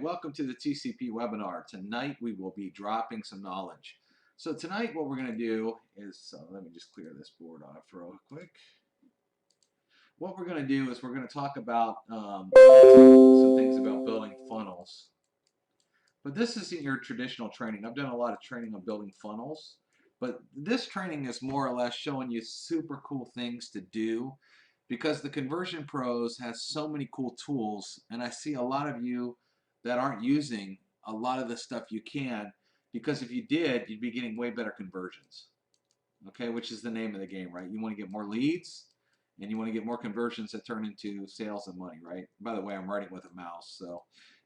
Welcome to the TCP webinar. Tonight we will be dropping some knowledge. So tonight what we're going to do is, let me just clear this board off real quick. What we're going to do is we're going to talk about some things about building funnels. But this isn't your traditional training. I've done a lot of training on building funnels, but this training is more or less showing you super cool things to do because the Conversion Pros has so many cool tools, and I see a lot of you that aren't using a lot of the stuff you can, because if you did, you'd be getting way better conversions, okay, which is the name of the game, right? You want to get more leads, and you want to get more conversions that turn into sales and money, right? By the way, I'm writing with a mouse, so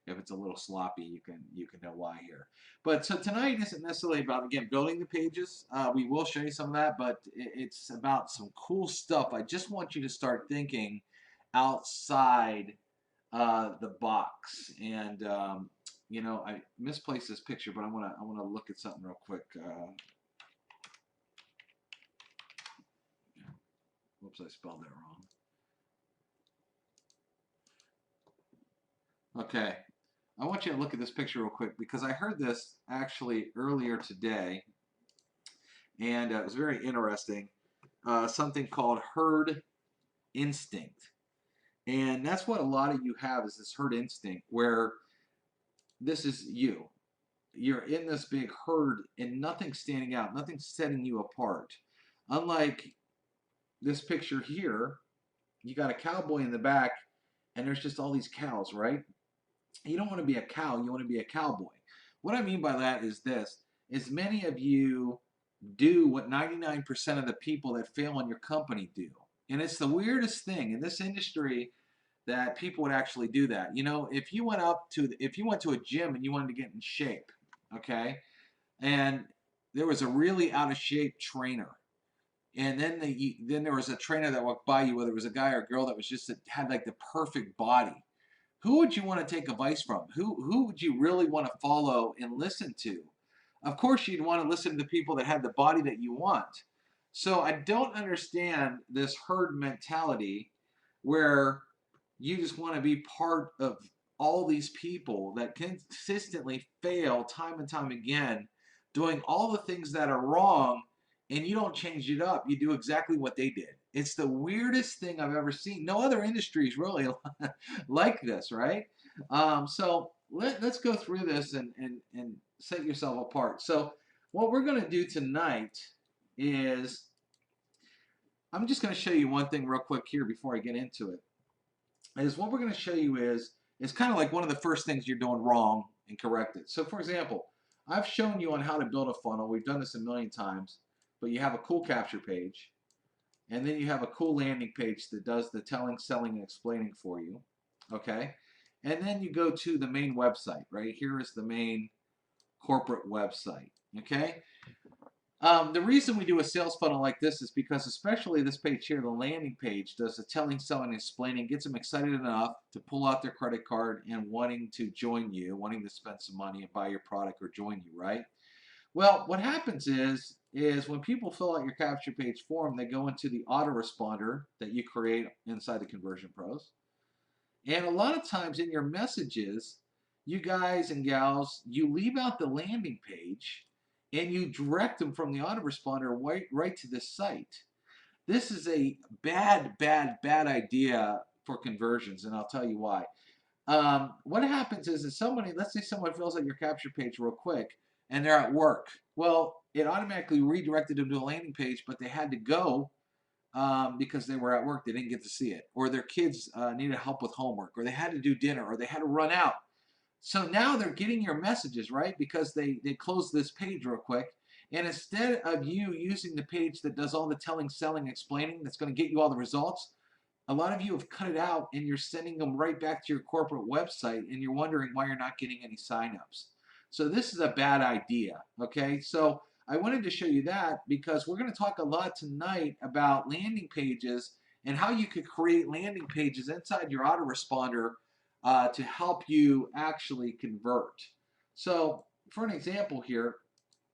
if it's a little sloppy, you can know why here. But so tonight isn't necessarily about, again, building the pages. We will show you some of that, but it's about some cool stuff. I just want you to start thinking outside the box. And you know, I misplaced this picture, but I want to look at something real quick. Whoops, I spelled that wrong. Okay. I want you to look at this picture real quick because I heard this actually earlier today, and it was very interesting. Something called herd instinct, and that's what a lot of you have, is this herd instinct where this is you. You're in this big herd and nothing's standing out, nothing's setting you apart. Unlike this picture here, you got a cowboy in the back and there's just all these cows, right? You don't want to be a cow, you want to be a cowboy. What I mean by that is this, is many of you do what 99% of the people that fail in your company do. And it's the weirdest thing in this industry that people would actually do that. You know, if you went to a gym and you wanted to get in shape, okay, and there was a really out of shape trainer, and then there was a trainer that walked by you, whether it was a guy or a girl that was just had like the perfect body, who would you want to take advice from? Who would you really want to follow and listen to? Of course, you'd want to listen to the people that had the body that you want. So I don't understand this herd mentality where you just want to be part of all these people that consistently fail time and time again, doing all the things that are wrong, and you don't change it up. You do exactly what they did. It's the weirdest thing I've ever seen. No other industry is really like this, right? So let's go through this and set yourself apart. So what we're going to do tonight is, I'm just going to show you one thing real quick here before I get into it. Is what we're going to show you is kind of like one of the first things you're doing wrong and correct it. So for example, I've shown you on how to build a funnel. We've done this a million times, but you have a cool capture page, and then you have a cool landing page that does the telling, selling, and explaining for you, okay? And then you go to the main website, right? Here is the main corporate website, okay? The reason we do a sales funnel like this is because, especially this page here, the landing page, does the telling, selling, and explaining, gets them excited enough to pull out their credit card and wanting to join you, wanting to spend some money and buy your product or join you, right? Well, what happens is when people fill out your capture page form, they go into the autoresponder that you create inside the Conversion Pros. And a lot of times in your messages, you guys and gals, you leave out the landing page and you direct them from the autoresponder right to this site. This is a bad idea for conversions, and I'll tell you why. What happens is somebody, let's say someone fills out your capture page real quick and they're at work. Well, it automatically redirected them to a landing page, but they had to go because they were at work. They didn't get to see it, or their kids needed help with homework, or they had to do dinner, or they had to run out. So now they're getting your messages, right? Because they closed this page real quick. And instead of you using the page that does all the telling, selling, explaining, that's going to get you all the results, a lot of you have cut it out and you're sending them right back to your corporate website, and you're wondering why you're not getting any signups. So this is a bad idea, okay? So I wanted to show you that because we're going to talk a lot tonight about landing pages and how you could create landing pages inside your autoresponder to help you actually convert. So for an example here,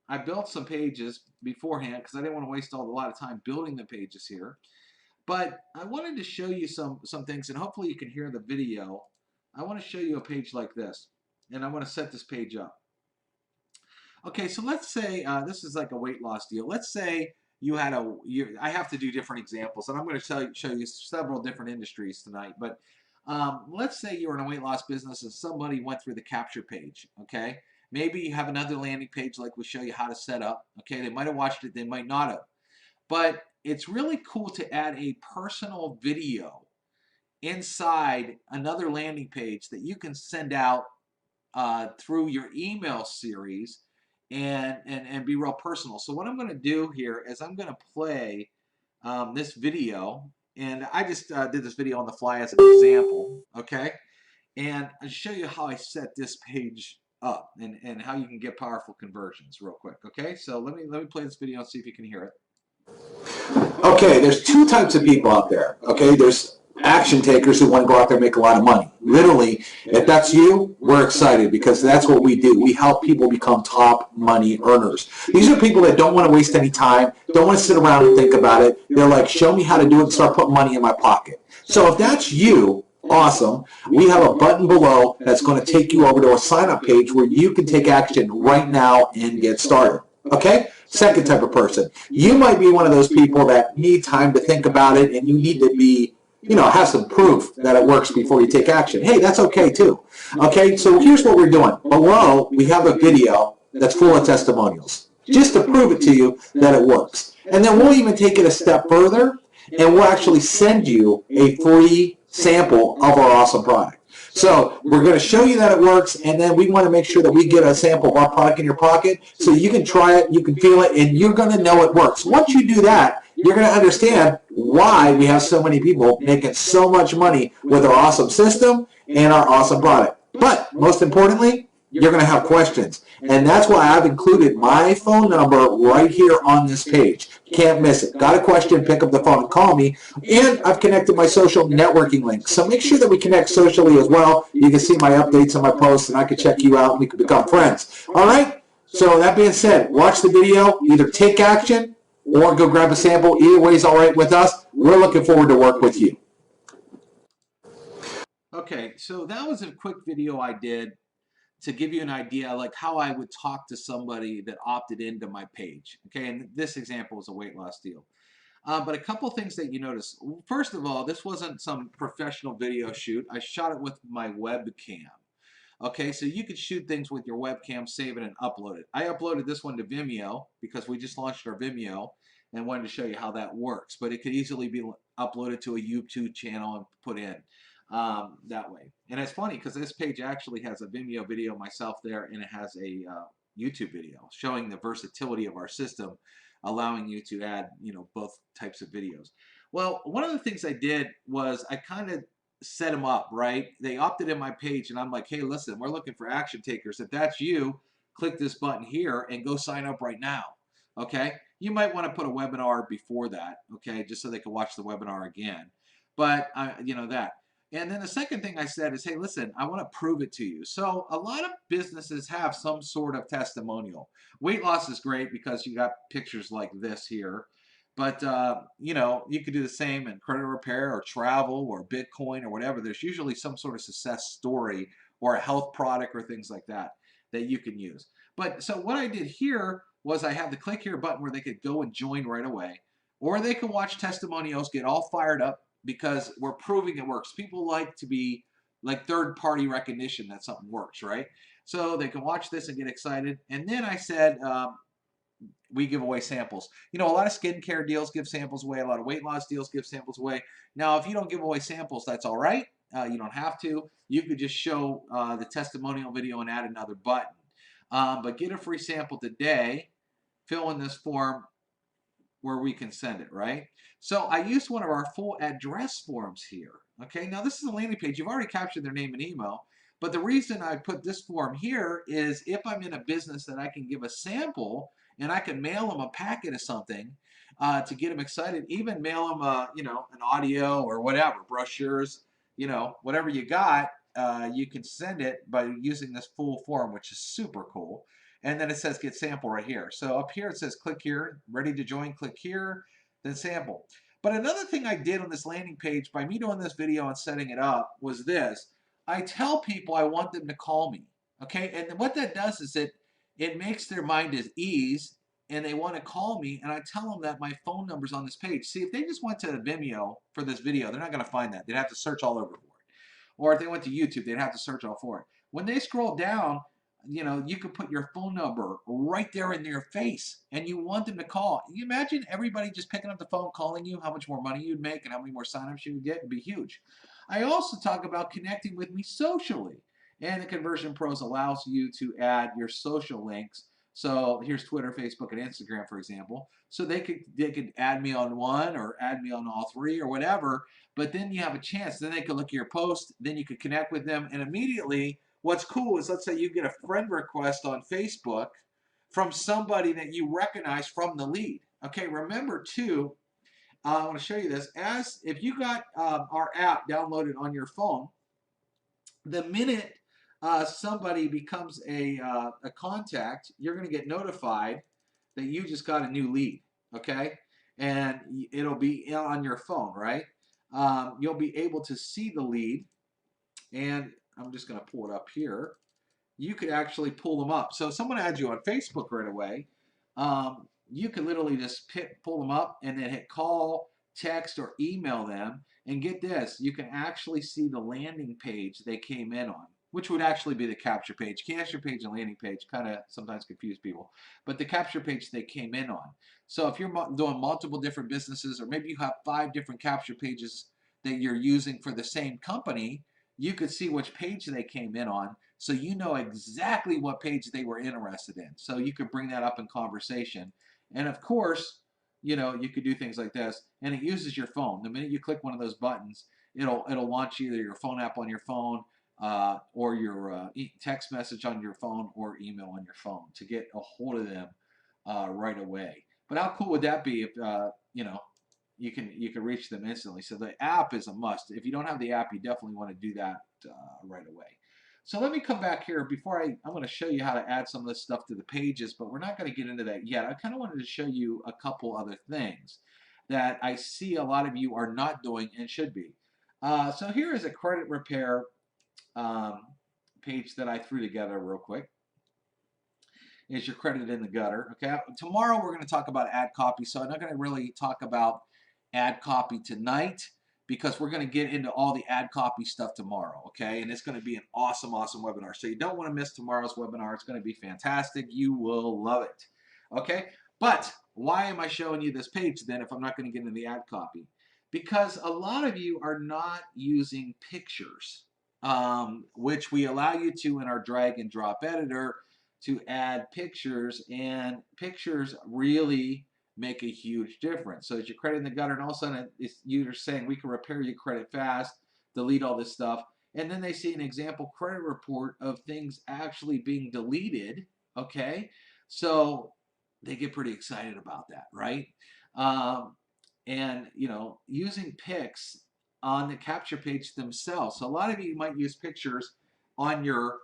I built some pages beforehand because I didn't want to waste a lot of time building the pages here. But I wanted to show you some things, and hopefully you can hear the video. I want to show you a page like this. and I'm going to set this page up. Okay, so let's say this is like a weight loss deal. Let's say you had I have to do different examples, and I'm going to show you several different industries tonight. But let's say you're in a weight loss business and somebody went through the capture page. Okay, maybe you have another landing page like we show you how to set up. Okay, they might have watched it, they might not have. But it's really cool to add a personal video inside another landing page that you can send out through your email series and be real personal. So what I'm going to do here is I'm going to play this video, and I just did this video on the fly as an example, okay? And I'll show you how I set this page up and how you can get powerful conversions real quick, okay? So let me play this video and see if you can hear it. Okay, there's two types of people out there, okay? There's action takers who want to go out there and make a lot of money. Literally, if that's you, we're excited because that's what we do. We help people become top money earners. These are people that don't want to waste any time, don't want to sit around and think about it. They're like, show me how to do it and start putting money in my pocket. So if that's you, awesome. We have a button below that's going to take you over to a sign-up page where you can take action right now and get started. Okay? Second type of person. You might be one of those people that need time to think about it and you need to be, have some proof that it works before you take action. Hey, that's okay too. Okay, so here's what we're doing. Below, we have a video that's full of testimonials just to prove it to you that it works. And then we'll even take it a step further and we'll actually send you a free sample of our awesome product. So we're going to show you that it works, and then we want to make sure that we get a sample of our product in your pocket so you can try it, you can feel it, and you're going to know it works. Once you do that, you're going to understand why we have so many people making so much money with our awesome system and our awesome product. But most importantly, you're going to have questions. And that's why I've included my phone number right here on this page. Can't miss it. Got a question, pick up the phone and call me. And I've connected my social networking links. So make sure that we connect socially as well. You can see my updates and my posts, and I can check you out and we can become friends. All right? So that being said, watch the video. Either take action or go grab a sample. Either way is all right with us. We're looking forward to work with you. Okay, so that was a quick video I did to give you an idea like how I would talk to somebody that opted into my page. Okay, and this example is a weight loss deal. But a couple things that you notice. First of all, this wasn't some professional video shoot. I shot it with my webcam. Okay, so you could shoot things with your webcam, save it, and upload it. I uploaded this one to Vimeo because we just launched our Vimeo and wanted to show you how that works. But it could easily be uploaded to a YouTube channel and put in that way. And it's funny because this page actually has a Vimeo video myself there, and it has a YouTube video showing the versatility of our system, allowing you to add, both types of videos. Well, one of the things I did was I kind of set them up, right? They opted in my page, and I'm like, hey, listen, we're looking for action takers. If that's you, click this button here and go sign up right now. Okay? You might want to put a webinar before that, okay, just so they can watch the webinar again. But, that. And then the second thing I said is, hey, listen, I want to prove it to you. So a lot of businesses have some sort of testimonial. Weight loss is great because you got pictures like this here. But, you could do the same in credit repair or travel or Bitcoin or whatever. There's usually some sort of success story or a health product or things like that that you can use. But so what I did here was I have the click here button where they could go and join right away. Or they can watch testimonials, get all fired up, because we're proving it works. People like to be like third-party recognition that something works, right? So they can watch this and get excited. And then I said, we give away samples. A lot of skincare deals give samples away. A lot of weight loss deals give samples away. Now, if you don't give away samples, that's all right. You don't have to. You could just show the testimonial video and add another button. But get a free sample today. Fill in this form where we can send it, right? So I used one of our full address forms here. Okay, now this is a landing page. You've already captured their name and email, but the reason I put this form here is if I'm in a business that I can give a sample and I can mail them a packet of something to get them excited, even mail them an audio or whatever, brochures, whatever you got, you can send it by using this full form, which is super cool. And then it says get sample right here. So up here it says click here, ready to join, click here, then sample. But another thing I did on this landing page by me doing this video and setting it up was this. I tell people I want them to call me. Okay, and what that does is it makes their mind at ease, and they want to call me, and I tell them that my phone number's on this page. See, if they just went to Vimeo for this video, they're not going to find that. They'd have to search all over for it. Or if they went to YouTube, they'd have to search all for it. When they scroll down, you know, you could put your phone number right there in their face, and you want them to call. You imagine everybody just picking up the phone, calling you, how much more money you'd make and how many more signups you would get. It'd be huge. I also talk about connecting with me socially. And the Conversion Pros allows you to add your social links. So here's Twitter, Facebook, and Instagram, for example. So they could add me on one or add me on all three or whatever. But then you have a chance. Then they could look at your post. Then you could connect with them. And immediately, what's cool is, let's say you get a friend request on Facebook from somebody that you recognize from the lead. Okay, remember too, I want to show you this. As if you got our app downloaded on your phone, the minute somebody becomes a contact, you're going to get notified that you just got a new lead, okay? And it'll be on your phone, right? You'll be able to see the lead, and I'm just going to pull it up here. You could actually pull them up. So if someone adds you on Facebook right away, you can literally just pull them up and then hit call, text, or email them. And get this, you can actually see the landing page they came in on, which would actually be the capture page. Capture page and landing page kind of sometimes confuse people, but the capture page they came in on. So if you're doing multiple different businesses, or maybe you have 5 different capture pages that you're using for the same company, you could see which page they came in on, so you know exactly what page they were interested in. So you could bring that up in conversation. And of course, you know, you could do things like this, and it uses your phone. The minute you click one of those buttons, it'll launch either your phone app on your phone, or your text message on your phone, or email on your phone to get a hold of them right away. But how cool would that be if you know, you can reach them instantly? So the app is a must. If you don't have the app, you definitely want to do that right away. So let me come back here before I'm going to show you how to add some of this stuff to the pages, but we're not going to get into that yet. I kind of wanted to show you a couple other things that I see a lot of you are not doing and should be. So here is a credit repair page that I threw together real quick. Is your credit in the gutter? Okay. Tomorrow we're going to talk about ad copy, so I'm not going to really talk about ad copy tonight, because we're going to get into all the ad copy stuff tomorrow, okay? And it's going to be an awesome, awesome webinar. So you don't want to miss tomorrow's webinar. It's going to be fantastic. You will love it, okay? But why am I showing you this page then if I'm not going to get into the ad copy? Because a lot of you are not using pictures, which we allow you to in our drag and drop editor to add pictures, and pictures really make a huge difference. So as your credit in the gutter, and all of a sudden you're saying we can repair your credit fast, delete all this stuff, and then they see an example credit report of things actually being deleted, okay? So they get pretty excited about that, right? And you know, using pics on the capture page themselves. So a lot of you might use pictures on your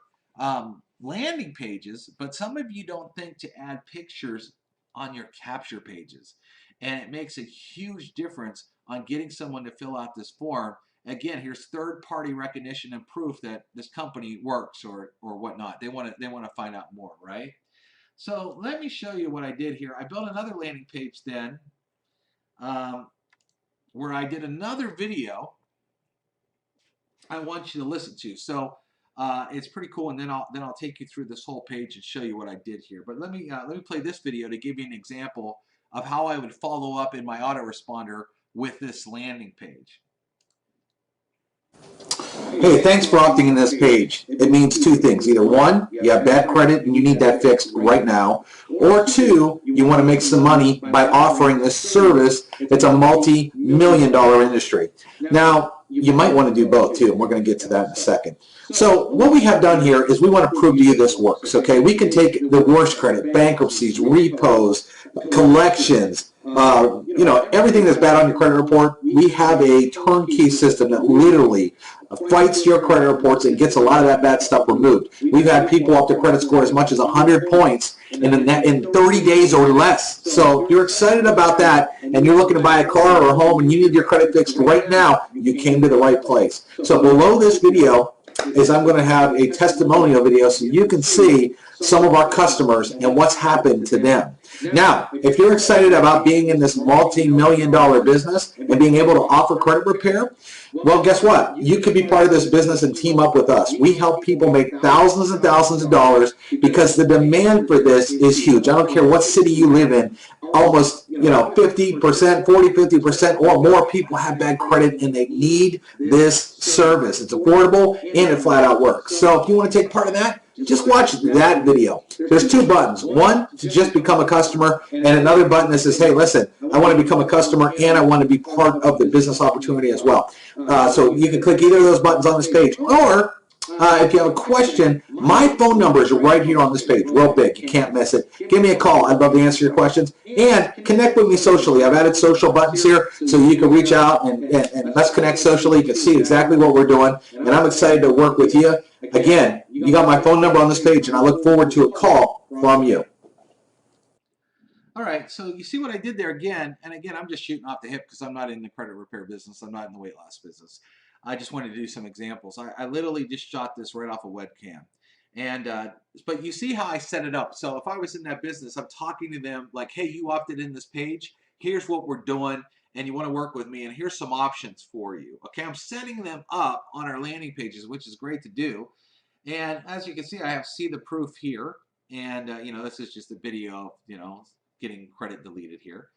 landing pages, but some of you don't think to add pictures on your capture pages, and it makes a huge difference on getting someone to fill out this form. Again, here's third-party recognition and proof that this company works or whatnot. They want to find out more, right? So let me show you what I did here. I built another landing page then, where I did another video I want you to listen to. So it's pretty cool, and then I'll take you through this whole page and show you what I did here. But let me play this video to give you an example of how I would follow up in my autoresponder with this landing page. Hey, thanks for opting in this page. It means 2 things. Either 1, you have bad credit and you need that fixed right now, or 2, you want to make some money by offering this service that's a multi-million-dollar industry. Now, you might want to do both too, and we're going to get to that in a second. So what we have done here is we want to prove to you this works, okay? We can take the worst credit, bankruptcies, repos, collections, you know, everything that's bad on your credit report. We have a turnkey system that literally fights your credit reports and gets a lot of that bad stuff removed. We've had people up to credit score as much as 100 points in 30 days or less. So if you're excited about that and you're looking to buy a car or a home and you need your credit fixed right now, you came to the right place. So below this video, is I'm going to have a testimonial video so you can see some of our customers and what's happened to them. Now, if you're excited about being in this multi-million-dollar business and being able to offer credit repair, well, guess what? You could be part of this business and team up with us. We help people make thousands and thousands of dollars because the demand for this is huge. I don't care what city you live in. Almost, 50%, 40, 50% or more people have bad credit and they need this service. It's affordable and it flat out works. So if you want to take part in that, just watch that video. There's two buttons. One to just become a customer and another button that says, hey, listen, I want to become a customer and I want to be part of the business opportunity as well. So you can click either of those buttons on this page. Or if you have a question, my phone number is right here on this page, real big. You can't miss it. Give me a call. I'd love to answer your questions. And connect with me socially. I've added social buttons here so you can reach out and let's connect socially. You can see exactly what we're doing. And I'm excited to work with you. Again, you got my phone number on this page, and I look forward to a call from you. All right, so you see what I did there again, and again, I'm just shooting off the hip because I'm not in the credit repair business. I'm not in the weight loss business. I just wanted to do some examples. I literally just shot this right off a webcam. And but you see how I set it up. So if I was in that business, I'm talking to them like, hey, you opted in this page. Here's what we're doing, and you want to work with me, and here's some options for you. Okay, I'm setting them up on our landing pages, which is great to do. And as you can see, I have see the proof here. And, this is just a video, getting credit deleted here.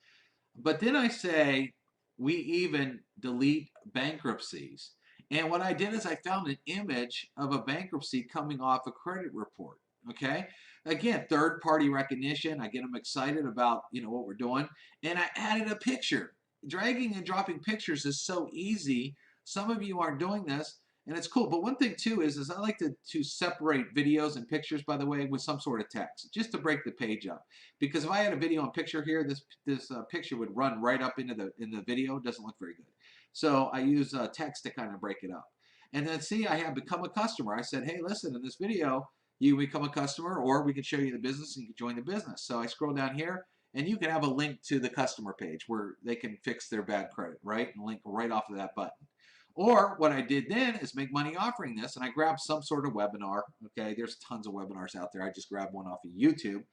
But then I say, we even delete bankruptcies. And what I did is I found an image of a bankruptcy coming off a credit report. Okay. Again, third party recognition. I get them excited about, what we're doing. And I added a picture. Dragging and dropping pictures is so easy. Some of you aren't doing this. And it's cool. But one thing too is I like to separate videos and pictures, by the way, with some sort of text, just to break the page up. Because if I had a video and picture here, this picture would run right up into the video. It doesn't look very good. So I use text to kind of break it up. And then see, I have become a customer. I said, hey, listen, in this video, you become a customer, or we can show you the business and you can join the business. So I scroll down here, and you can have a link to the customer page where they can fix their bad credit, right? And link right off of that button. Or what I did then is make money offering this, and I grabbed some sort of webinar. Okay, there's tons of webinars out there. I just grabbed one off of YouTube,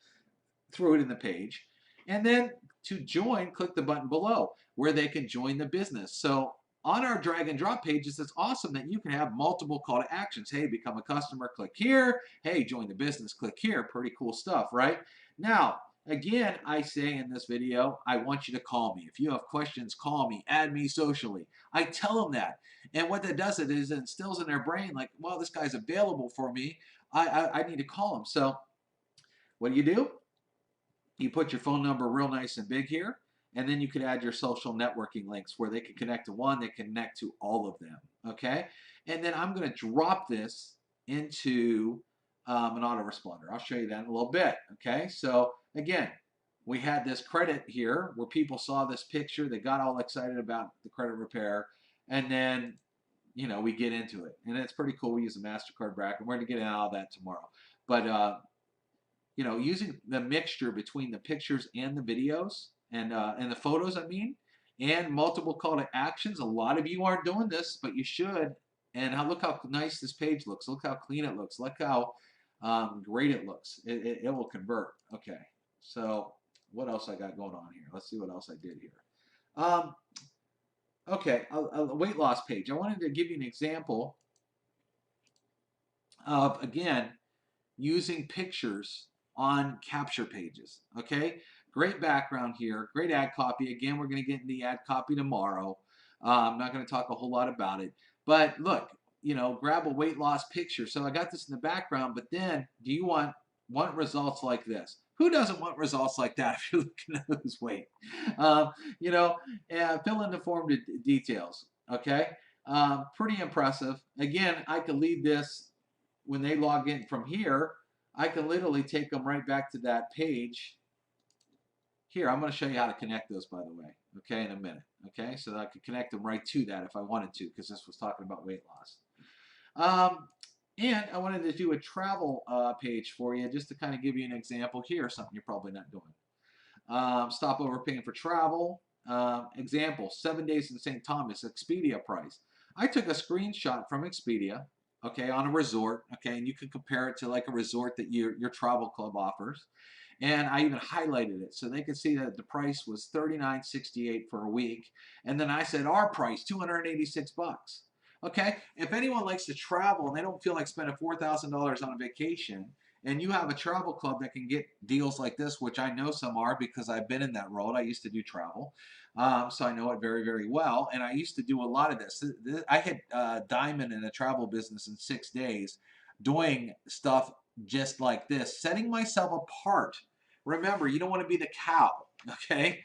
threw it in the page, and then to join, click the button below where they can join the business. So on our drag and drop pages, it's awesome that you can have multiple call to actions. Hey, become a customer, click here. Hey, join the business, click here. Pretty cool stuff, right? Now, again, I say in this video, I want you to call me. If you have questions, call me, add me socially. I tell them that. And what that does is it instills in their brain like, well, this guy's available for me. I need to call him. So what do? You put your phone number real nice and big here, and then you could add your social networking links where they can connect to one, they connect to all of them, okay? And then I'm going to drop this into an autoresponder. I'll show you that in a little bit, okay? So again, we had this credit here where people saw this picture, they got all excited about the credit repair, and then we get into it. And it's pretty cool. We use a MasterCard bracket. We're going to get into all that tomorrow. But using the mixture between the pictures and the videos and the photos, and multiple call to actions. A lot of you aren't doing this, but you should. And look how nice this page looks. Look how clean it looks. Look how great it looks. It will convert. Okay. So what else I got going on here? Let's see what else I did here. Okay, a weight loss page. I wanted to give you an example of, again, using pictures on capture pages. Okay, great background here, great ad copy. Again, we're going to get into the ad copy tomorrow. I'm not going to talk a whole lot about it, but look, grab a weight loss picture. So I got this in the background, but then do you want results like this? Who doesn't want results like that if you're looking to lose weight? Fill in the form details. Okay, pretty impressive. Again, I could leave this when they log in from here. I can literally take them right back to that page. Here, I'm going to show you how to connect those, by the way, okay, in a minute, okay? So that I could connect them right to that if I wanted to, because this was talking about weight loss. And I wanted to do a travel page for you, just to kind of give you an example here, something you're probably not doing. Stop overpaying for travel. Example, 7 days in St. Thomas, Expedia price. I took a screenshot from Expedia okay, on a resort, okay, and you can compare it to like a resort that your travel club offers. And I even highlighted it so they could see that the price was $39.68 for a week. And then I said our price, $286. Okay, if anyone likes to travel and they don't feel like spending $4,000 on a vacation, and you have a travel club that can get deals like this, which I know some are because I've been in that role. I used to do travel, so I know it very, very well. And I used to do a lot of this. I had diamond in a travel business in 6 days, doing stuff just like this, setting myself apart. Remember, you don't want to be the cow, okay?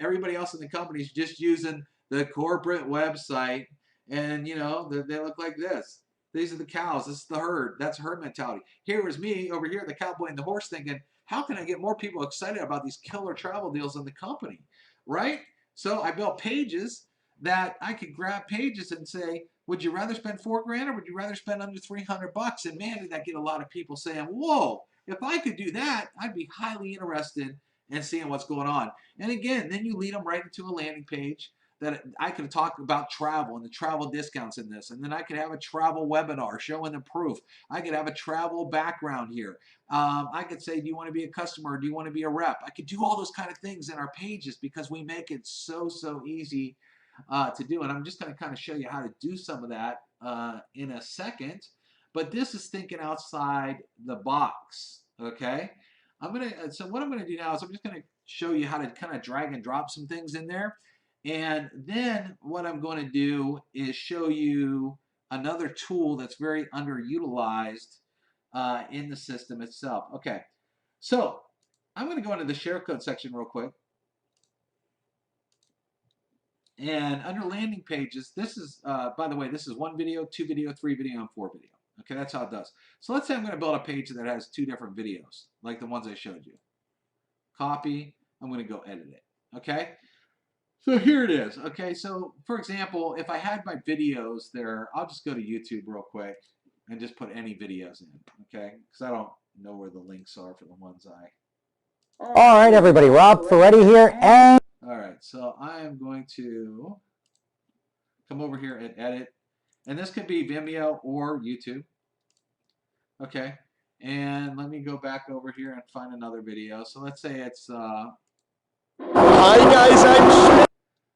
Everybody else in the company is just using the corporate website, and they look like this. These are the cows. This is the herd. That's herd mentality. Here is me over here, the cowboy and the horse, thinking, how can I get more people excited about these killer travel deals in the company, right? So I built pages that I could grab pages and say, would you rather spend $4 grand or would you rather spend under $300? And man, did that get a lot of people saying, whoa, if I could do that, I'd be highly interested in seeing what's going on. And again, then you lead them right into a landing page that I could talk about travel and the travel discounts in this. And then I could have a travel webinar showing the proof. I could have a travel background here. I could say, do you want to be a customer or do you want to be a rep? I could do all those kind of things in our pages because we make it so, so easy to do. And I'm just going to kind of show you how to do some of that in a second. But this is thinking outside the box, okay? So what I'm gonna do now is I'm just gonna show you how to kind of drag and drop some things in there. And then what I'm going to do is show you another tool that's very underutilized in the system itself. Okay, so I'm going to go into the share code section real quick. And under landing pages, this is, by the way, this is 1 video, 2 video, 3 video, and 4 video. Okay, that's how it does. So let's say I'm going to build a page that has 2 different videos, like the ones I showed you. Copy, I'm going to go edit it. Okay, so here it is. Okay, so for example, if I had my videos there, I'll just go to YouTube real quick and just put any videos in, okay? Because I don't know where the links are for the ones I... All right, everybody, Rob Ferretti here, and... All right, so I am going to come over here and edit. And this could be Vimeo or YouTube. Okay, and let me go back over here and find another video. So let's say it's... Hi, guys,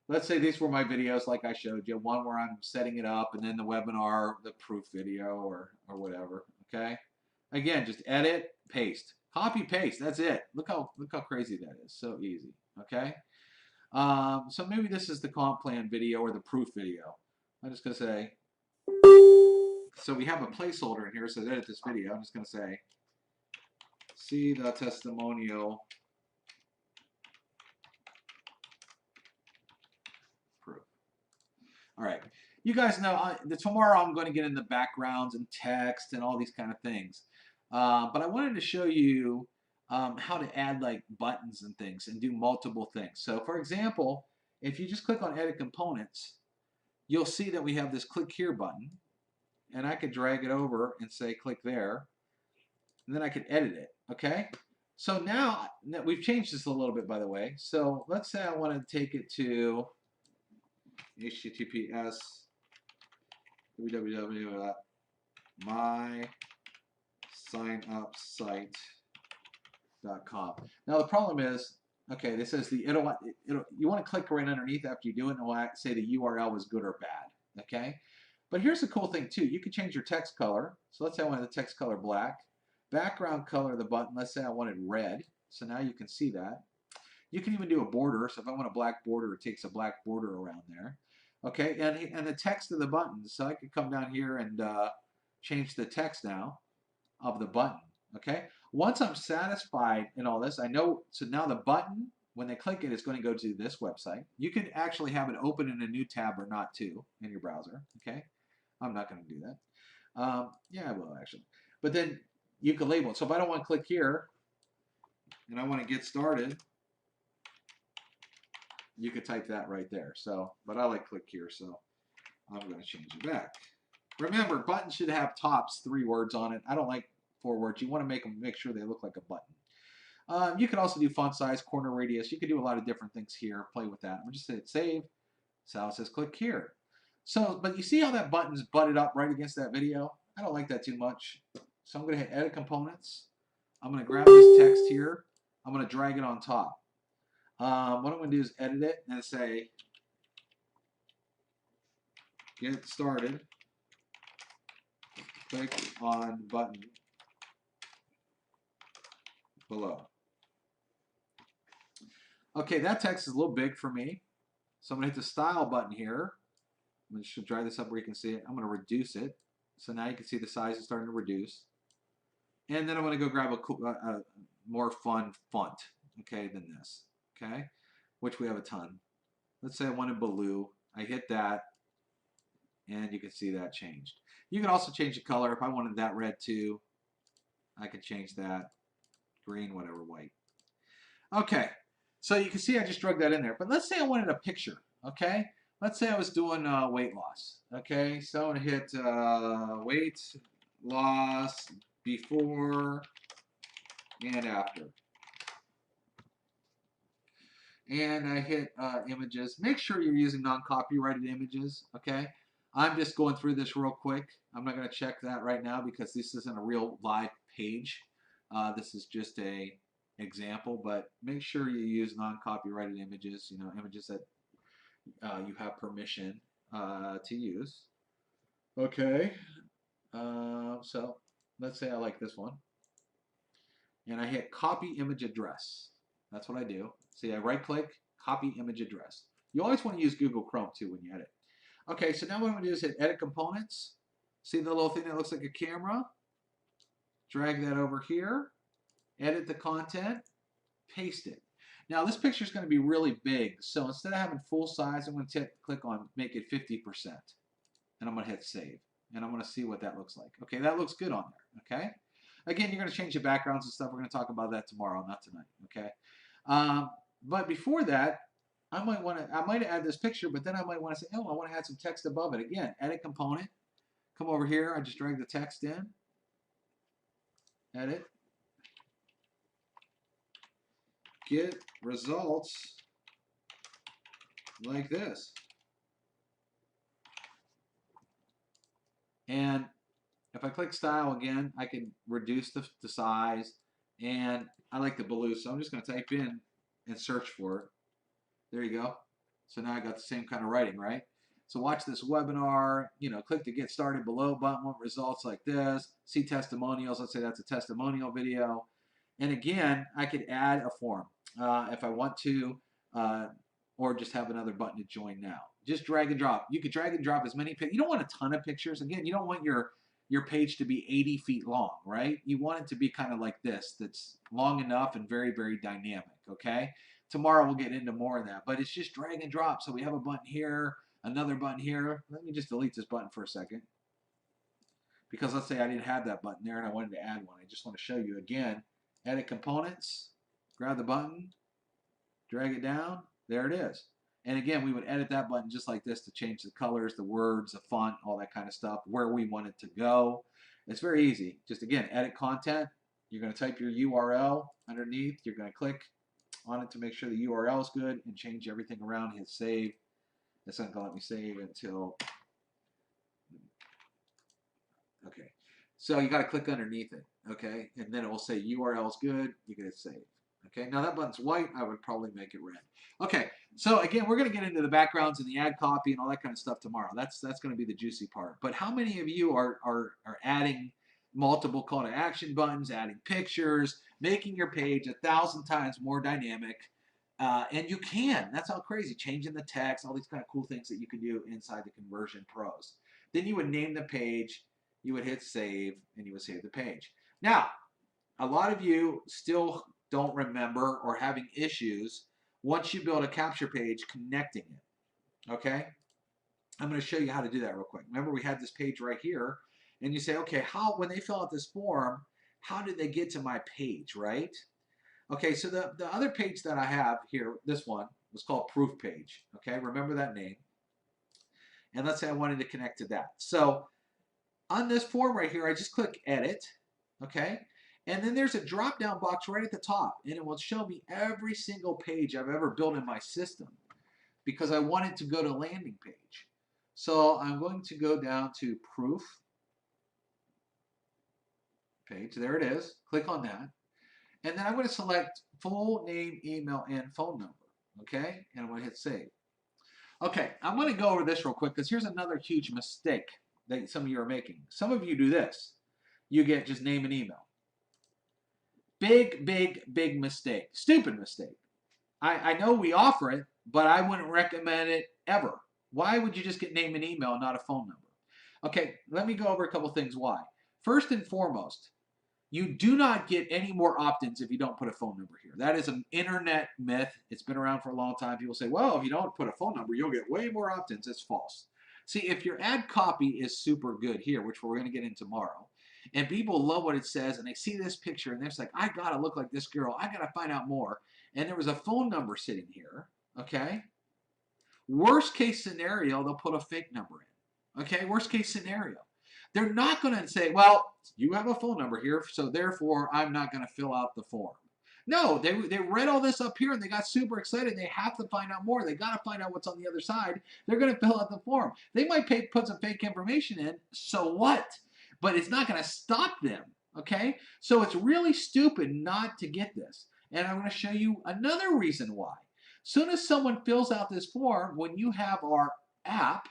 let's say these were my videos like I showed you. One where I'm setting it up, and then the webinar, the proof video, or whatever. Okay. Again, just edit, paste, copy, paste. That's it. Look how crazy that is. So easy. Okay. So maybe this is the comp plan video or the proof video. I'm just gonna say. So we have a placeholder in here. So edit this video. I'm just gonna say, see the testimonial. All right, you guys know tomorrow I'm going to get into backgrounds and text and all these kind of things. But I wanted to show you how to add like buttons and things and do multiple things. So for example, if you just click on Edit Components, you'll see that we have this Click Here button. And I could drag it over and say click there. And then I could edit it, okay? So now we've changed this a little bit, by the way. So let's say I want to take it to https www.mysignupsite.com. Now the problem is, okay, this says you want to click right underneath after you do it, and it'll say the URL was good or bad. Okay, but here's the cool thing too. You can change your text color. So let's say I wanted the text color black. Background color of the button. Let's say I wanted red. So now you can see that. You can even do a border. So if I want a black border, it takes a black border around there. Okay, and the text of the button. So I could come down here and change the text now of the button. Okay, once I'm satisfied in all this, I know. So now the button, when they click it, is going to go to this website. You can actually have it open in a new tab or not too in your browser. Okay, I'm not going to do that. Yeah, I will actually. But then you can label it. So if I don't want to click here, and I want to get started, you could type that right there. So, but I like click here, so I'm going to change it back. Remember, buttons should have tops 3 words on it. I don't like 4 words. You want to make sure they look like a button. You can also do font size, corner radius. You can do a lot of different things here. Play with that. I'm just going to hit save. So it says click here. So, but you see how that button's butted up right against that video? I don't like that too much. So I'm going to hit Edit Components. I'm going to grab this text here. I'm going to drag it on top. What I'm going to do is edit it and say, get started. Click on button below. Okay, that text is a little big for me. So I'm going to hit the Style button here. I'm going to drag this up where you can see it. I'm going to reduce it. So now you can see the size is starting to reduce. And then I'm going to go grab a more fun font, okay, than this, okay, which we have a ton. Let's say I wanted blue. I hit that, and you can see that changed. You can also change the color. If I wanted that red too, I could change that green, whatever, white. Okay, so you can see I just drug that in there. But let's say I wanted a picture, okay? Let's say I was doing weight loss, okay? So I'm going to hit weight loss before and after. And I hit images. Make sure you're using non-copyrighted images, okay? I'm just going through this real quick. I'm not going to check that right now because this isn't a real live page. This is just a example, but make sure you use non-copyrighted images, you know, images that you have permission to use. Okay, so let's say I like this one. And I hit copy image address. That's what I do. See, I right click, copy image address. You always want to use Google Chrome too when you edit. Okay, so now what I'm going to do is hit edit components. See the little thing that looks like a camera? Drag that over here, edit the content, paste it. Now this picture is going to be really big, so instead of having full size, I'm going to click on make it 50%. And I'm going to hit save. And I'm going to see what that looks like. Okay, that looks good on there. Okay. Again, you're going to change the backgrounds and stuff. We're going to talk about that tomorrow, not tonight. Okay. But before that, I might add this picture, but then I might want to say, oh, I want to add some text above it. Again, edit component. Come over here. I just drag the text in. Edit. Get results like this. And if I click style again, I can reduce the size, and I like the blue, so I'm just going to type in and search for it. There you go. So now I got the same kind of writing, right? So watch this webinar, you know, click the get started below button, want results like this, see testimonials, let's say that's a testimonial video. And again, I could add a form if I want to, or just have another button to join now. Just drag and drop. You could drag and drop as many pictures. You don't want a ton of pictures. Again, you don't want your page to be 80 feet long, right? You want it to be kind of like this, that's long enough and very, very dynamic, okay? Tomorrow we'll get into more of that, but it's just drag and drop. So we have a button here, another button here. Let me just delete this button for a second, because let's say I didn't have that button there and I wanted to add one. I just want to show you again, edit components, grab the button, drag it down, there it is. And again, we would edit that button just like this to change the colors, the words, the font, all that kind of stuff, where we want it to go. It's very easy. Just again, edit content. You're going to type your URL underneath. You're going to click on it to make sure the URL is good and change everything around. Hit save. It's not going to let me save until, okay. So you got to click underneath it, okay? And then it will say URL is good. You can hit save. Okay, now that button's white, I would probably make it red. Okay, so again, we're going to get into the backgrounds and the ad copy and all that kind of stuff tomorrow. That's going to be the juicy part. But how many of you are adding multiple call to action buttons, adding pictures, making your page 1,000 times more dynamic? And you can. That's how crazy. Changing the text, all these kind of cool things that you can do inside the Conversion Pros. Then you would name the page, you would hit save, and you would save the page. Now, a lot of you still don't remember or having issues once you build a capture page connecting it. Okay? I'm going to show you how to do that real quick. Remember, we had this page right here, and you say, okay, when they fill out this form, how did they get to my page, right? Okay, so the other page that I have here, this one, was called proof page. Okay, remember that name. And let's say I wanted to connect to that. So on this form right here, I just click edit. Okay, and then there's a drop-down box right at the top, and it will show me every single page I've ever built in my system, because I wanted to go to landing page. So I'm going to go down to proof page. There it is. Click on that. And then I'm going to select full name, email, and phone number. Okay? And I'm going to hit save. Okay, I'm going to go over this real quick because here's another huge mistake that some of you are making. Some of you do this. You get just name and email. Big, big, big mistake. Stupid mistake. I know we offer it, but I wouldn't recommend it ever. Why would you just get name and email, not a phone number? Okay, let me go over a couple things why. First and foremost, you do not get any more opt-ins if you don't put a phone number here. That is an internet myth. It's been around for a long time. People say, well, if you don't put a phone number, you'll get way more opt-ins. It's false. See, if your ad copy is super good here, which we're going to get in tomorrow, and people love what it says, and they see this picture, and they're just like, I got to look like this girl. I got to find out more. And there was a phone number sitting here, okay? Worst case scenario, they'll put a fake number in, okay? Worst case scenario. They're not going to say, well, you have a phone number here, so therefore I'm not going to fill out the form. No, they read all this up here and they got super excited. They have to find out more. They got to find out what's on the other side. They're going to fill out the form. They might put some fake information in, so what? But it's not going to stop them, okay? So it's really stupid not to get this. And I'm going to show you another reason why. Soon as someone fills out this form, when you have our app,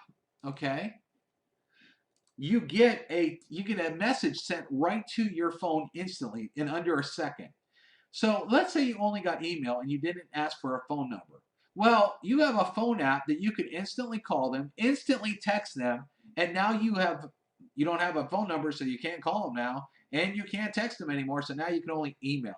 okay, you get a message sent right to your phone instantly in under a second. So let's say you only got email and you didn't ask for a phone number. Well, you have a phone app that you can instantly call them, instantly text them, and now you don't have a phone number, so you can't call them now, and you can't text them anymore, so now you can only email them.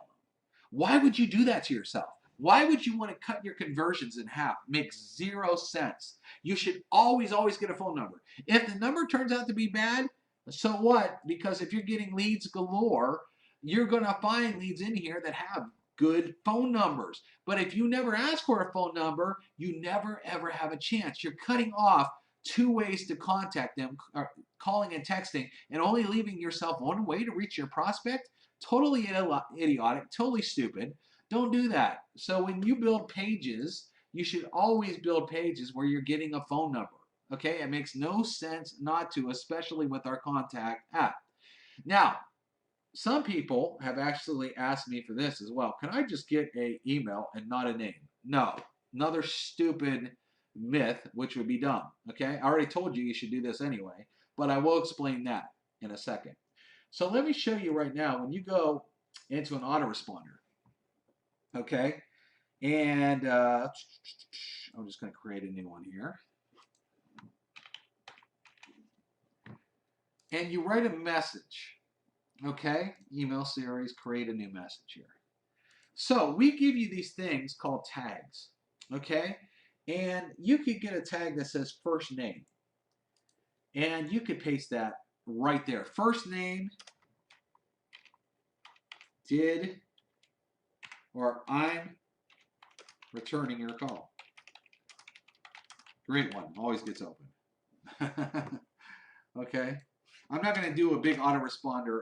Why would you do that to yourself? Why would you want to cut your conversions in half? Makes zero sense. You should always, always get a phone number. If the number turns out to be bad, so what? Because if you're getting leads galore, you're going to find leads in here that have good phone numbers. But if you never ask for a phone number, you never, ever have a chance. You're cutting off 2 ways to contact them, calling and texting, and only leaving yourself 1 way to reach your prospect. Totally idiotic, totally stupid. Don't do that. So when you build pages, you should always build pages where you're getting a phone number. Okay, it makes no sense not to, especially with our contact app. Now, some people have actually asked me for this as well. Can I just get an email and not a name? No, another stupid myth, which would be dumb. Okay, I already told you you should do this anyway, but I will explain that in a second. So let me show you right now, when you go into an autoresponder, okay, and I'm just going to create a new one here. And you write a message, okay, email series, create a new message here. So we give you these things called tags, okay, and you could get a tag that says first name, and you could paste that right there. First name, did, or I'm returning your call. Great one, always gets open. Okay, I'm not going to do a big autoresponder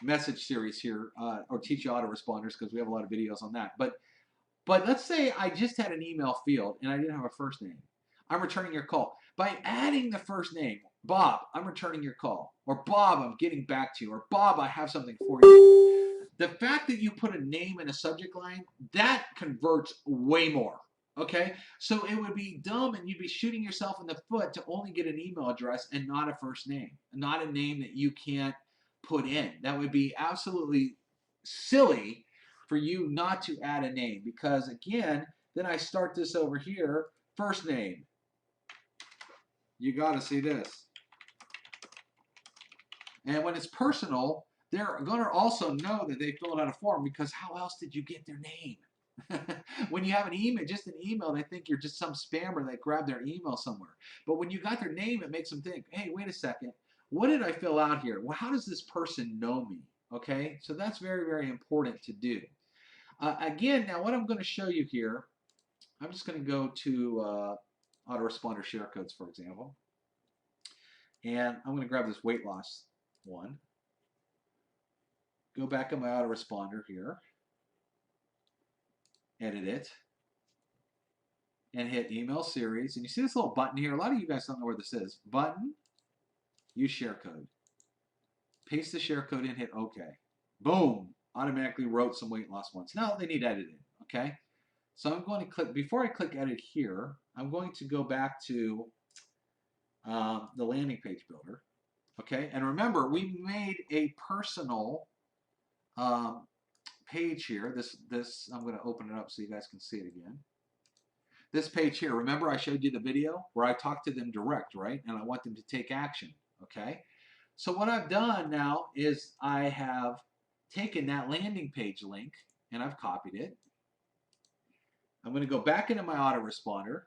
message series here or teach you autoresponders because we have a lot of videos on that. But let's say I just had an email field and I didn't have a first name. I'm returning your call. By adding the first name, Bob, I'm returning your call. Or Bob, I'm getting back to you. Or Bob, I have something for you. The fact that you put a name in a subject line, that converts way more. Okay? So it would be dumb and you'd be shooting yourself in the foot to only get an email address and not a first name. Not a name that you can't put in. That would be absolutely silly for you not to add a name, because again, then I start this over here, first name. You got to see this. And when it's personal, they're going to also know that they filled out a form, because how else did you get their name? When you have an email, just an email, they think you're just some spammer that grabbed their email somewhere. But when you got their name, it makes them think, hey, wait a second, what did I fill out here? Well, how does this person know me? Okay, so that's very, very important to do. Again, now what I'm going to show you here, I'm just going to go to autoresponder share codes, for example. And I'm going to grab this weight loss one. Go back on my autoresponder here. Edit it. and hit email series. And you see this little button here. A lot of you guys don't know where this is. Button, use share code. Paste the share code in, hit OK. Boom, automatically wrote some weight loss ones. Now they need editing, okay? So I'm going to click, before I click edit here, I'm going to go back to the landing page builder, okay? And remember, we made a personal page here. This I'm going to open it up so you guys can see it again. This page here, remember I showed you the video where I talked to them direct, right? And I want them to take action, okay? So what I've done now is I have taken that landing page link and I've copied it. I'm going to go back into my autoresponder.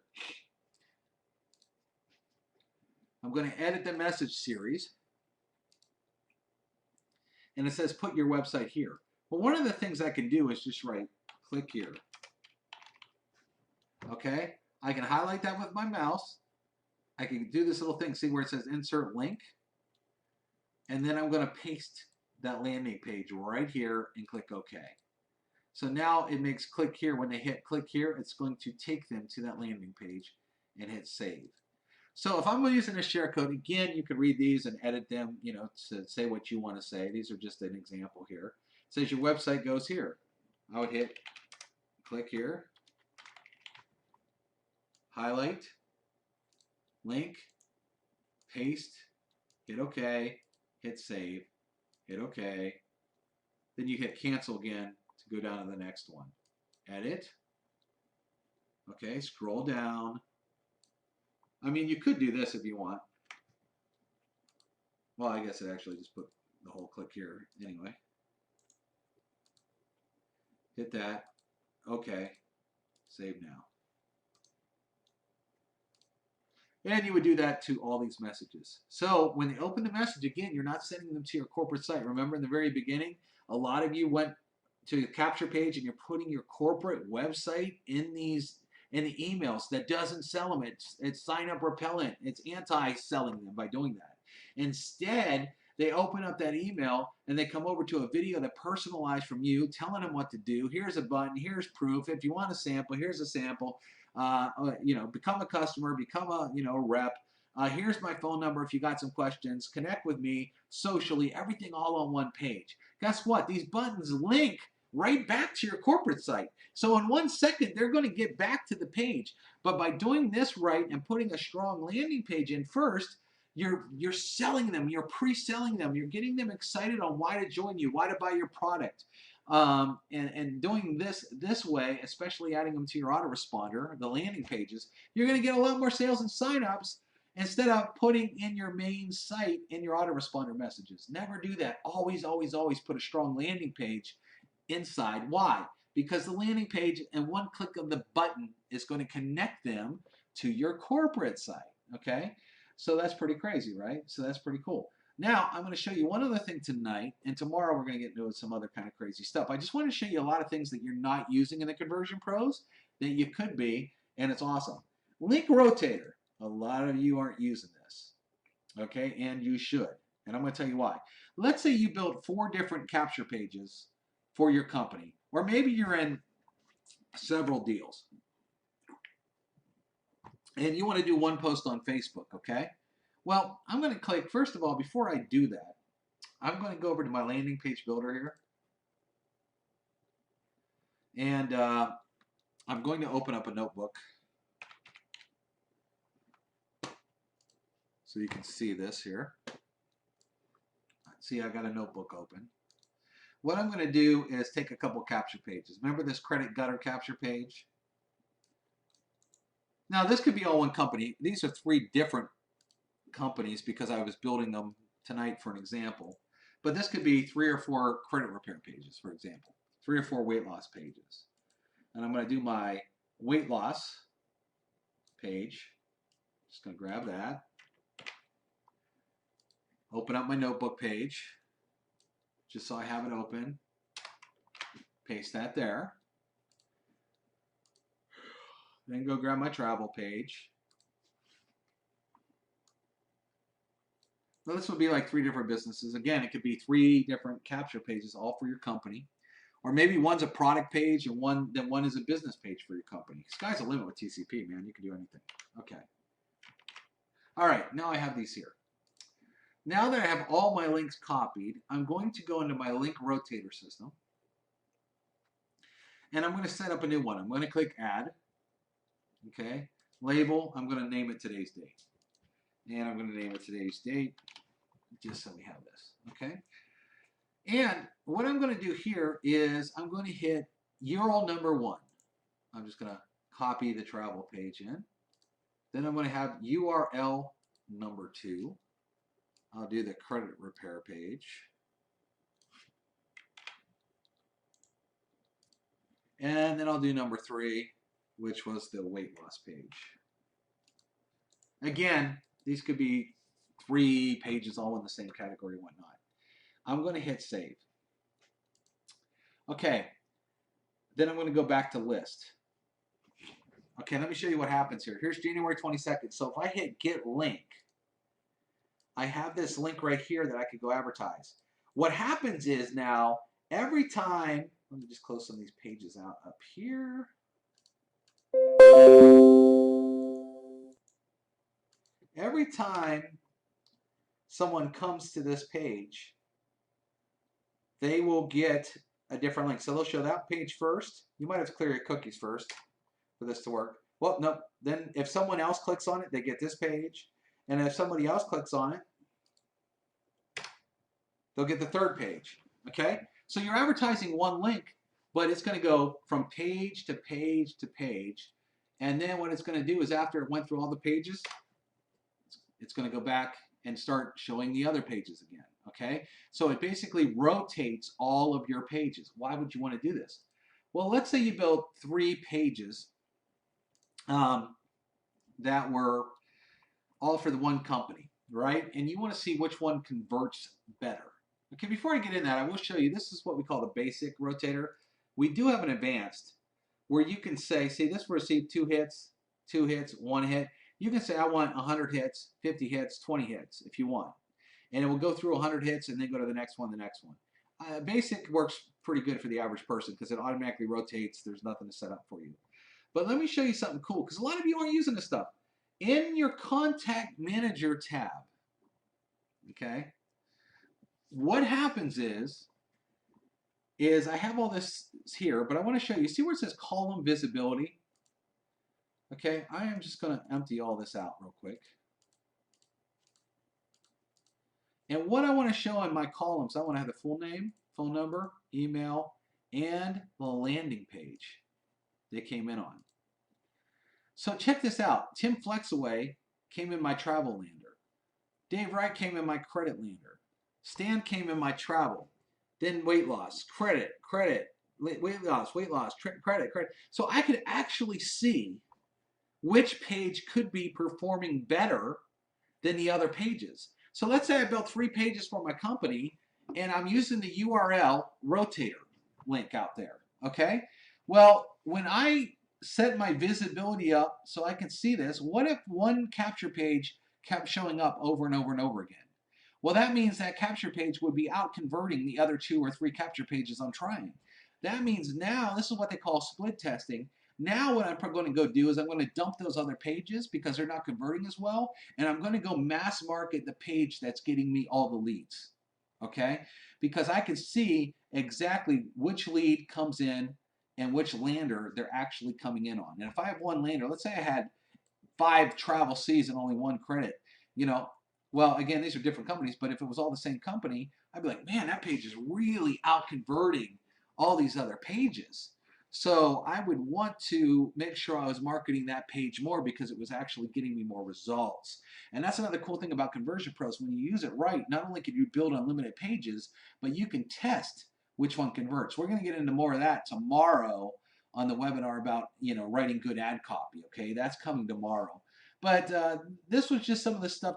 I'm going to edit the message series. And it says put your website here. Well, one of the things I can do is just write click here. Okay? I can highlight that with my mouse. I can do this little thing, see where it says insert link. And then I'm going to paste that landing page right here and click OK. So now it makes click here. When they hit click here, it's going to take them to that landing page and hit save. So if I'm using a share code, again, you could read these and edit them, you know, to say what you want to say. These are just an example here. It says your website goes here. I would hit click here, highlight, link, paste, hit OK, hit save, hit OK. Then you hit cancel again to go down to the next one. Edit. Okay, scroll down. I mean, you could do this if you want. Well, I guess it actually just put the whole click here anyway. Hit that. Okay. Save now. And you would do that to all these messages. So when they open the message, again, you're not sending them to your corporate site. Remember in the very beginning, a lot of you went to the capture page and you're putting your corporate website in the emails. That doesn't sell them. It's sign up repellent. It's anti-selling them by doing that. Instead, they open up that email and they come over to a video that personalized from you, telling them what to do. Here's a button. Here's proof. If you want a sample, here's a sample. You know, become a customer, become a rep. Here's my phone number if you got some questions. Connect with me socially. Everything all on one page. Guess what? These buttons link right back to your corporate site. So in 1 second, they're going to get back to the page. But by doing this right and putting a strong landing page in first, you're selling them, you're pre-selling them, you're getting them excited on why to join you, why to buy your product. And doing this way, especially adding them to your autoresponder, the landing pages, you're going to get a lot more sales and signups instead of putting in your main site in your autoresponder messages. Never do that. Always, always, always put a strong landing page inside. Why? Because the landing page and one click of the button is going to connect them to your corporate site. Okay? So that's pretty crazy, right? So that's pretty cool. Now, I'm going to show you one other thing tonight, and tomorrow we're going to get into some other kind of crazy stuff. I just want to show you a lot of things that you're not using in the Conversion Pros that you could be, and it's awesome. Link Rotator. A lot of you aren't using this, okay? And you should, and I'm going to tell you why. Let's say you built 4 different capture pages for your company, or maybe you're in several deals, and you want to do one post on Facebook, okay? Well, I'm going to click, first of all, before I do that, I'm going to go over to my landing page builder here. And I'm going to open up a notebook so you can see this here. See, I got a notebook open. What I'm going to do is take a couple capture pages. Remember this credit gutter capture page? Now, this could be all one company. These are 3 different companies because I was building them tonight for an example. But this could be 3 or 4 credit repair pages, for example. 3 or 4 weight loss pages. And I'm going to do my weight loss page. Just going to grab that. Open up my notebook page, just so I have it open. Paste that there. Then go grab my travel page. Now this would be like 3 different businesses. Again, it could be 3 different capture pages, all for your company. Or maybe one's a product page and one is a business page for your company. Sky's the limit with TCP, man. You can do anything. Okay. All right, now I have these here. Now that I have all my links copied, I'm going to go into my link rotator system. And I'm going to set up a new one. I'm going to click add. Okay. Label, I'm going to name it today's date. And I'm going to name it today's date just so we have this. Okay. And what I'm going to do here is I'm going to hit URL number 1. I'm just going to copy the travel page in. Then I'm going to have URL number 2. I'll do the credit repair page. And then I'll do number 3, which was the weight loss page. Again, these could be 3 pages all in the same category and whatnot. I'm going to hit save. Okay, then I'm going to go back to list. Okay, let me show you what happens here. Here's January 22nd. So if I hit get link, I have this link right here that I could go advertise. What happens is now, every time, let me just close some of these pages out up here. Every time someone comes to this page, they will get a different link. So they'll show that page first. You might have to clear your cookies first for this to work. Well, no. Then if someone else clicks on it, they get this page. And if somebody else clicks on it, they'll get the 3rd page. Okay? So you're advertising one link, but it's going to go from page to page to page. And then what it's going to do is after it went through all the pages, it's going to go back and start showing the other pages again. Okay? So it basically rotates all of your pages. Why would you want to do this? Well, let's say you built 3 pages that were all for the one company, right? And you want to see which one converts better. Okay, before I get in that, I will show you, this is what we call the basic rotator. We do have an advanced where you can say, see, this will receive 2 hits, 2 hits, 1 hit. You can say, I want 100 hits, 50 hits, 20 hits if you want. And it will go through 100 hits and then go to the next one, the next one. Basic works pretty good for the average person because it automatically rotates. There's nothing to set up for you. But let me show you something cool because a lot of you aren't using this stuff. In your Contact Manager tab, okay, what happens is I have all this here, but I want to show you. See where it says column visibility? Okay, I am just going to empty all this out real quick. And what I want to show on my columns, I want to have the full name, phone number, email, and the landing page they came in on. So check this out. Tim Flexaway came in my travel lander. Dave Wright came in my credit lander. Stan came in my travel. Then weight loss, credit, weight loss, credit. So I could actually see which page could be performing better than the other pages. So let's say I built 3 pages for my company and I'm using the URL rotator link out there. Okay? Well, when I set my visibility up so I can see this, what if one capture page kept showing up over and over and over again? Well, that means that capture page would be out converting the other 2 or 3 capture pages I'm trying. That means now, this is what they call split testing. Now what I'm going to go do is I'm going to dump those other pages because they're not converting as well, and I'm going to go mass market the page that's getting me all the leads, okay? Because I can see exactly which lead comes in and which lander they're actually coming in on. And if I have one lander, let's say I had 5 travel Cs and only 1 credit, you know, well, again, these are different companies, but if it was all the same company, I'd be like, man, that page is really out converting all these other pages. So I would want to make sure I was marketing that page more because it was actually getting me more results. And that's another cool thing about Conversion Pros. When you use it right, not only can you build unlimited pages, but you can test which one converts. We're going to get into more of that tomorrow on the webinar about, you know, writing good ad copy. Okay, that's coming tomorrow. But this was just some of the stuff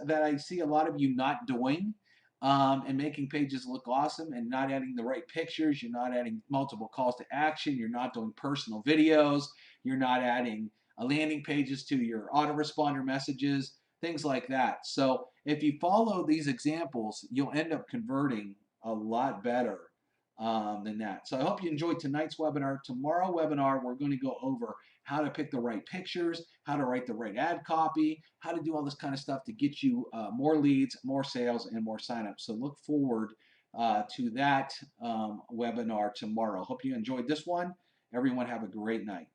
that I see a lot of you not doing. And making pages look awesome and not adding the right pictures. You're not adding multiple calls to action. You're not doing personal videos. You're not adding landing pages to your autoresponder messages, things like that. So if you follow these examples, you'll end up converting a lot better than that. So I hope you enjoyed tonight's webinar. Tomorrow webinar, we're going to go over how to pick the right pictures, how to write the right ad copy, how to do all this kind of stuff to get you more leads, more sales, and more signups. So look forward to that webinar tomorrow. Hope you enjoyed this one. Everyone have a great night.